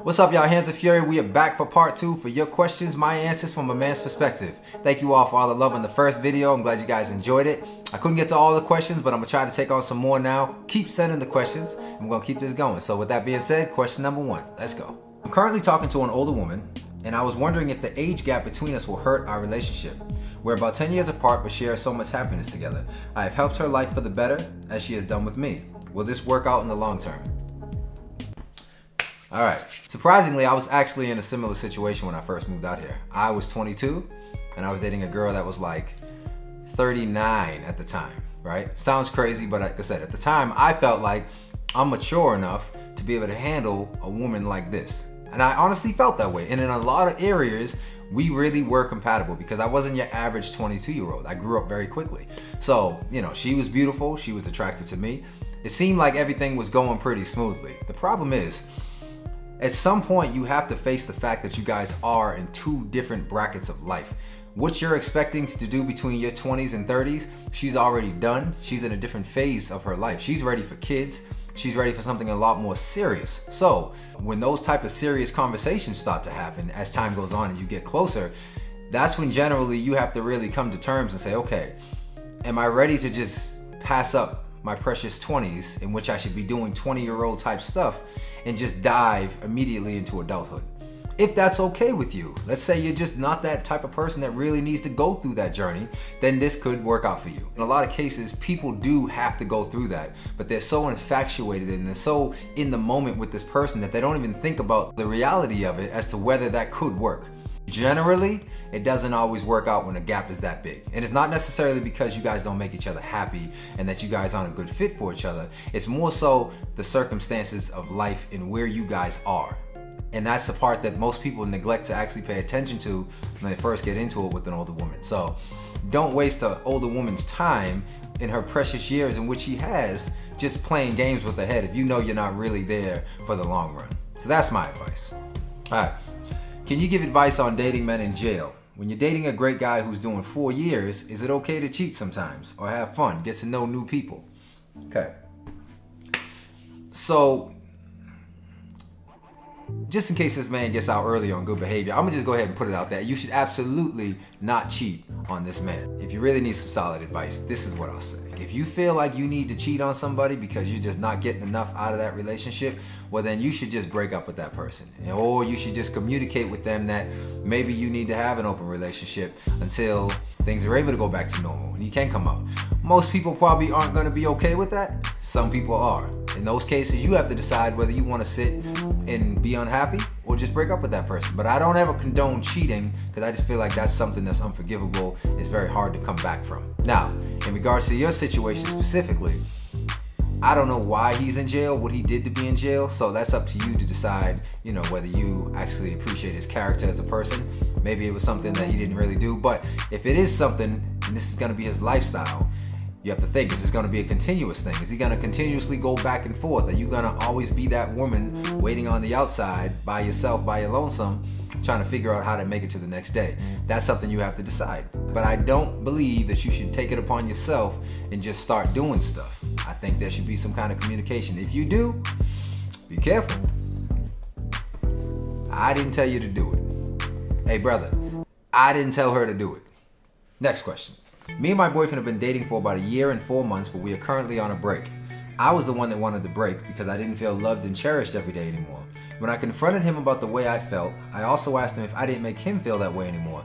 What's up, y'all? Hands of Fury. We are back for part 2 for your questions, my answers from a man's perspective. Thank you all for all the love in the first video. I'm glad you guys enjoyed it. I couldn't get to all the questions, but I'm gonna try to take on some more now. Keep sending the questions, and we're gonna keep this going. So with that being said, question number 1, let's go. I'm currently talking to an older woman, and I was wondering if the age gap between us will hurt our relationship. We're about 10 years apart, but share so much happiness together. I have helped her life for the better, as she has done with me. Will this work out in the long term? All right, surprisingly, I was actually in a similar situation when I first moved out here. I was 22, and I was dating a girl that was like 39 at the time, right? Sounds crazy, but like I said, at the time, I felt like I'm mature enough to be able to handle a woman like this. And I honestly felt that way. And in a lot of areas, we really were compatible because I wasn't your average 22-year-old. I grew up very quickly. So, you know, she was beautiful. She was attracted to me. It seemed like everything was going pretty smoothly. The problem is, at some point, you have to face the fact that you guys are in 2 different brackets of life. What you're expecting to do between your 20s and 30s, she's already done. She's in a different phase of her life. She's ready for kids. She's ready for something a lot more serious. So when those type of serious conversations start to happen as time goes on and you get closer, that's when generally you have to really come to terms and say, okay, am I ready to just pass up my precious 20s in which I should be doing 20-year-old type stuff and just dive immediately into adulthood? If that's okay with you, let's say you're just not that type of person that really needs to go through that journey, then this could work out for you. In a lot of cases, people do have to go through that, but they're so infatuated and they're so in the moment with this person that they don't even think about the reality of it as to whether that could work. Generally, it doesn't always work out when the gap is that big. And it's not necessarily because you guys don't make each other happy and that you guys aren't a good fit for each other. It's more so the circumstances of life and where you guys are. And that's the part that most people neglect to actually pay attention to when they first get into it with an older woman. So don't waste an older woman's time in her precious years in which she has just playing games with her head if you know you're not really there for the long run. So that's my advice. All right. Can you give advice on dating men in jail? When you're dating a great guy who's doing 4 years, is it okay to cheat sometimes or have fun, get to know new people? Okay. So, just in case this man gets out early on good behavior, I'm gonna just go ahead and put it out there. You should absolutely not cheat on this man. If you really need some solid advice, this is what I'll say. If you feel like you need to cheat on somebody because you're just not getting enough out of that relationship, well then you should just break up with that person. Or you should just communicate with them that maybe you need to have an open relationship until things are able to go back to normal and you can come out. Most people probably aren't gonna be okay with that. Some people are. In those cases, you have to decide whether you want to sit and be unhappy or just break up with that person. But I don't ever condone cheating because I just feel like that's something that's unforgivable. It's very hard to come back from. Now, in regards to your situation specifically, I don't know why he's in jail, what he did to be in jail. So that's up to you to decide, you know, whether you actually appreciate his character as a person. Maybe it was something that he didn't really do. But if it is something, and this is going to be his lifestyle, you have to think, is this going to be a continuous thing? Is he going to continuously go back and forth? Are you going to always be that woman waiting on the outside by yourself, by your lonesome, trying to figure out how to make it to the next day? That's something you have to decide. But I don't believe that you should take it upon yourself and just start doing stuff. I think there should be some kind of communication. If you do, be careful. I didn't tell you to do it. Hey brother, I didn't tell her to do it. Next question. Me and my boyfriend have been dating for about 1 year and 4 months, but we are currently on a break. I was the one that wanted the break because I didn't feel loved and cherished every day anymore. When I confronted him about the way I felt, I also asked him if I didn't make him feel that way anymore.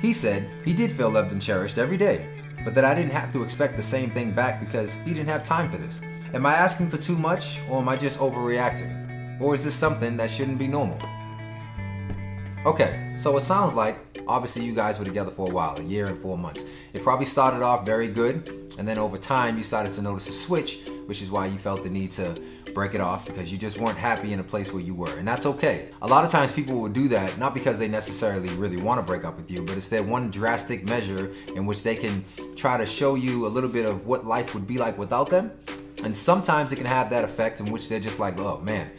He said he did feel loved and cherished every day, but that I didn't have to expect the same thing back because he didn't have time for this. Am I asking for too much, or am I just overreacting? Or is this something that shouldn't be normal? Okay, so it sounds like obviously you guys were together for a while, 1 year and 4 months. It probably started off very good, and then over time you started to notice a switch, which is why you felt the need to break it off because you just weren't happy in a place where you were, and that's okay. A lot of times people will do that, not because they necessarily really want to break up with you, but it's their one drastic measure in which they can try to show you a little bit of what life would be like without them. And sometimes it can have that effect in which they're just like, oh man,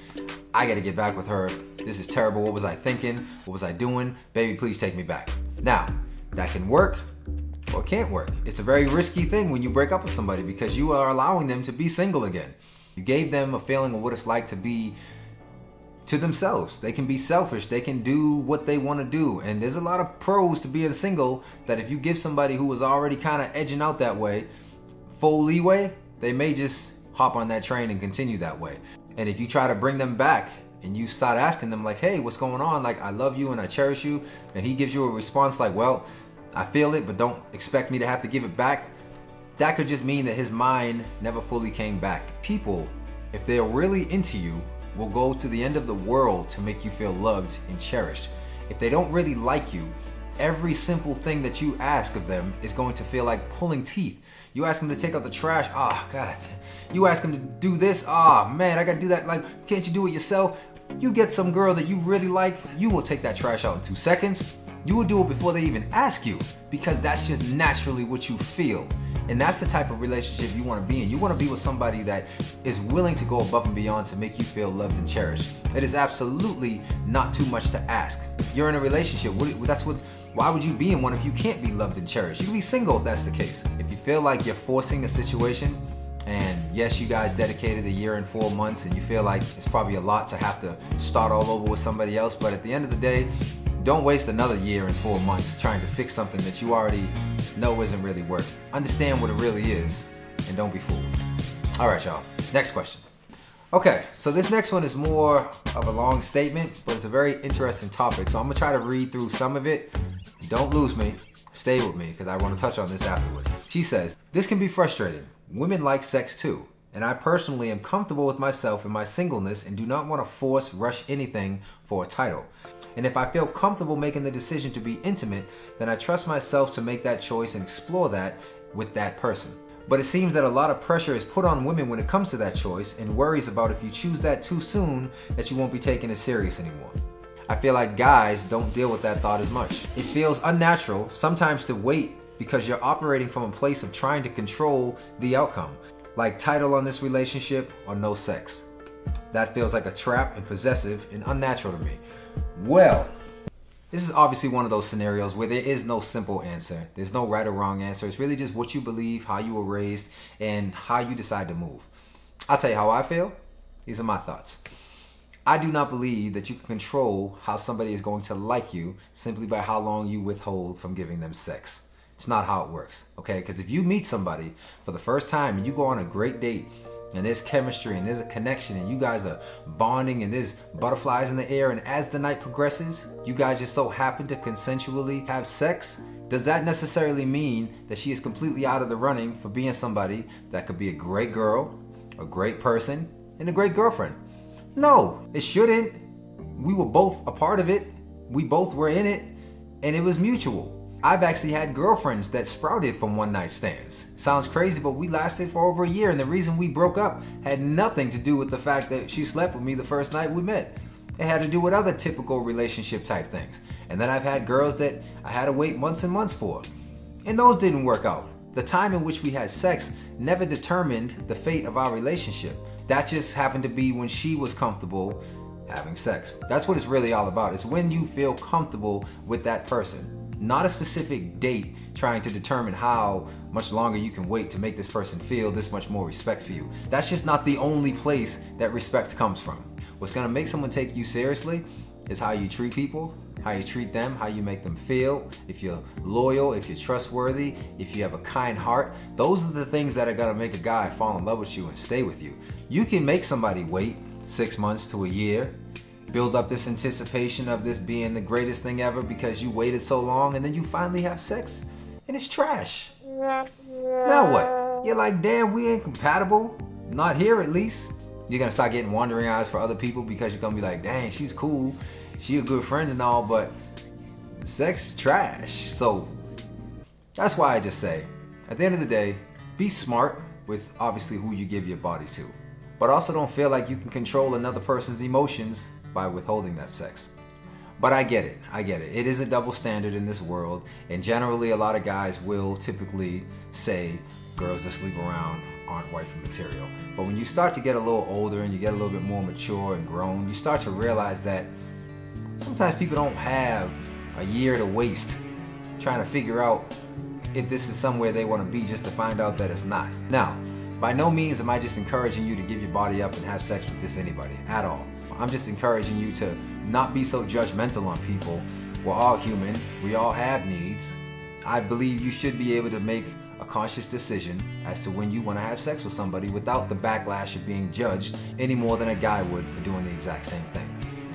I gotta get back with her. This is terrible. What was I thinking? What was I doing? Baby, please take me back. Now, that can work or can't work. It's a very risky thing when you break up with somebody because you are allowing them to be single again. You gave them a feeling of what it's like to be to themselves. They can be selfish. They can do what they want to do. And there's a lot of pros to being single that if you give somebody who was already kind of edging out that way full leeway, they may just hop on that train and continue that way. And if you try to bring them back and you start asking them like, hey, what's going on? Like, I love you and I cherish you. And he gives you a response like, well, I feel it, but don't expect me to have to give it back. That could just mean that his mind never fully came back. People, if they're really into you, will go to the end of the world to make you feel loved and cherished. If they don't really like you, every simple thing that you ask of them is going to feel like pulling teeth. You ask them to take out the trash, oh God. You ask them to do this, oh man, I gotta do that, like, can't you do it yourself? You get some girl that you really like, you will take that trash out in 2 seconds. You will do it before they even ask you, because that's just naturally what you feel. And that's the type of relationship you want to be in. You want to be with somebody that is willing to go above and beyond to make you feel loved and cherished. It is absolutely not too much to ask. You're in a relationship. Why would you be in one if you can't be loved and cherished? You can be single if that's the case. If you feel like you're forcing a situation, and yes, you guys dedicated 1 year and 4 months, and you feel like it's probably a lot to have to start all over with somebody else, but at the end of the day, don't waste another 1 year and 4 months trying to fix something that you already know isn't really working. Understand what it really is, and don't be fooled. All right, y'all. Next question. Okay, so this next one is more of a long statement, but it's a very interesting topic. So I'm gonna try to read through some of it. Don't lose me. Stay with me, because I want to touch on this afterwards. She says, this can be frustrating. Women like sex too. And I personally am comfortable with myself and my singleness and do not want to rush anything for a title. And if I feel comfortable making the decision to be intimate, then I trust myself to make that choice and explore that with that person. But it seems that a lot of pressure is put on women when it comes to that choice, and worries about if you choose that too soon that you won't be taken as serious anymore. I feel like guys don't deal with that thought as much. It feels unnatural sometimes to wait because you're operating from a place of trying to control the outcome, like title on this relationship or no sex. That feels like a trap and possessive and unnatural to me. Well, this is obviously one of those scenarios where there is no simple answer. There's no right or wrong answer. It's really just what you believe, how you were raised, and how you decide to move. I'll tell you how I feel. These are my thoughts. I do not believe that you can control how somebody is going to like you simply by how long you withhold from giving them sex. It's not how it works, okay? Because if you meet somebody for the first time and you go on a great date, and there's chemistry and there's a connection and you guys are bonding and there's butterflies in the air, and as the night progresses, you guys just so happen to consensually have sex, does that necessarily mean that she is completely out of the running for being somebody that could be a great girl, a great person, and a great girlfriend? No, it shouldn't. We were both a part of it. We both were in it, and it was mutual. I've actually had girlfriends that sprouted from one night stands. Sounds crazy, but we lasted for over 1 year, and the reason we broke up had nothing to do with the fact that she slept with me the first night we met. It had to do with other typical relationship type things. And then I've had girls that I had to wait months and months for, and those didn't work out. The time in which we had sex never determined the fate of our relationship. That just happened to be when she was comfortable having sex. That's what it's really all about. It's when you feel comfortable with that person. Not a specific date trying to determine how much longer you can wait to make this person feel this much more respect for you. That's just not the only place that respect comes from. What's gonna make someone take you seriously is how you treat people, how you treat them, how you make them feel, if you're loyal, if you're trustworthy, if you have a kind heart. Those are the things that are gonna make a guy fall in love with you and stay with you. You can make somebody wait 6 months to 1 year, build up this anticipation of this being the greatest thing ever because you waited so long, and then you finally have sex and it's trash. Now what? You're like, damn, we ain't compatible. Not here at least. You're gonna start getting wandering eyes for other people because you're gonna be like, dang, she's cool, she a good friend and all, but sex is trash. So that's why I just say, at the end of the day, be smart with obviously who you give your body to, but also don't feel like you can control another person's emotions by withholding that sex. But I get it. It is a double standard in this world, and generally a lot of guys will typically say girls that sleep around aren't wifey material. But when you start to get a little older and you get a little bit more mature and grown, you start to realize that sometimes people don't have a year to waste trying to figure out if this is somewhere they want to be just to find out that it's not. Now, by no means am I just encouraging you to give your body up and have sex with just anybody at all. I'm just encouraging you to not be so judgmental on people. We're all human. We all have needs. I believe you should be able to make a conscious decision as to when you want to have sex with somebody without the backlash of being judged any more than a guy would for doing the exact same thing.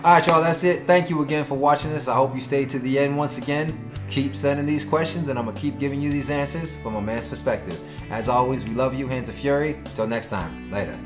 Alright y'all, that's it. Thank you again for watching this. I hope you stayed to the end. Once again, keep sending these questions and I'm going to keep giving you these answers from a man's perspective. As always, we love you. Hands of Fury. Till next time. Later.